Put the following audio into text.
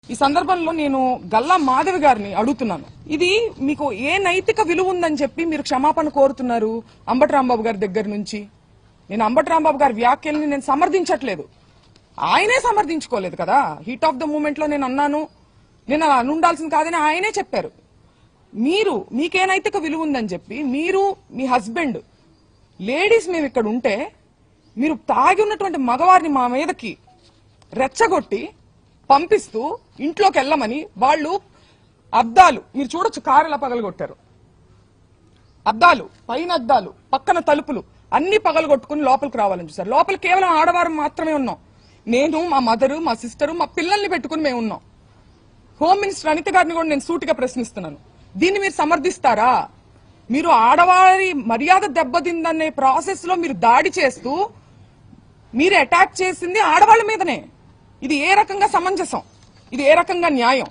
ఈ సందర్భంలో నేను గల్లా మాధవి గారిని అడుగుతున్నాను, ఇది మీకు ఏ నైతిక విలువ ఉందని చెప్పి మీరు క్షమాపణ కోరుతున్నారు అంబటి రాంబాబు గారి దగ్గర నుంచి? నేను అంబటి రాంబాబు గారి వ్యాఖ్యల్ని నేను సమర్థించట్లేదు, ఆయనే సమర్థించుకోలేదు కదా. హీట్ ఆఫ్ ద మూమెంట్ లో నేను అన్నాను, నేను అలా అనుండాల్సింది కాదని ఆయనే చెప్పారు. మీకే నైతిక విలువ ఉందని చెప్పి మీరు మీ హస్బెండ్ లేడీస్ మేము ఇక్కడ ఉంటే మీరు తాగి ఉన్నటువంటి మగవారిని మా మీదకి రెచ్చగొట్టి పంపిస్తూ ఇంట్లోకి వెళ్ళమని వాళ్ళు అద్దాలు మీరు చూడొచ్చు, కారు ఎలా పగలగొట్టారు, అద్దాలు పైన అద్దాలు పక్కన తలుపులు అన్ని పగలగొట్టుకుని లోపలికి రావాలని చూసారు. లోపల కేవలం ఆడవారు మాత్రమే ఉన్నాం. నేను, మా మదరు, మా సిస్టరు, మా పిల్లల్ని పెట్టుకుని మేము ఉన్నాం. హోమ్ మినిస్టర్ అనిత గారిని కూడా నేను సూటిగా ప్రశ్నిస్తున్నాను, దీన్ని మీరు సమర్థిస్తారా? మీరు ఆడవారి మర్యాద దెబ్బతిందనే ప్రాసెస్ లో మీరు దాడి చేస్తూ మీరు అటాక్ చేసింది ఆడవాళ్ళ మీదనే. ఇది ఏ రకంగా సమంజసం? ఇది ఏ రకంగా న్యాయం?